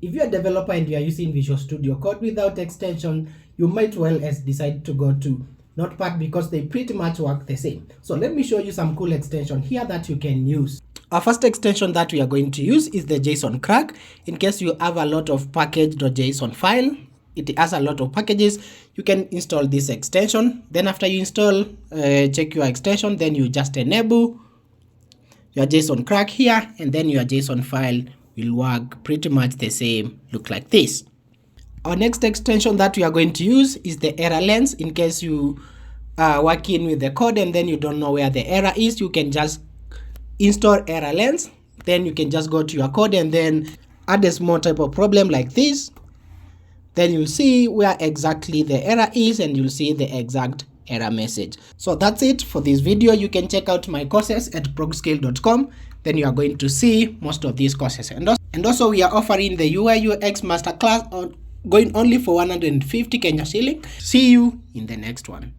If you're a developer and you are using Visual Studio Code without extension, you might well as decide to go to Notepad because they pretty much work the same. So let me show you some cool extension here that you can use. Our first extension that we are going to use is the JSON crack. In case you have a lot of package.json file, it has a lot of packages, you can install this extension. Then after you install, check your extension, then you just enable your JSON crack here, and then your JSON file will work pretty much the same, look like this. Our next extension that we are going to use is the error lens. In case you are working with the code and then you don't know where the error is, you can just install error lens. Then you can just go to your code and then add a small type of problem like this. Then you'll see where exactly the error is and you'll see the exact error message. So that's it for this video. You can check out my courses at progscale.com. Then you are going to see most of these courses. And also we are offering the UI UX masterclass going only for 150 Kenya shilling. See you in the next one.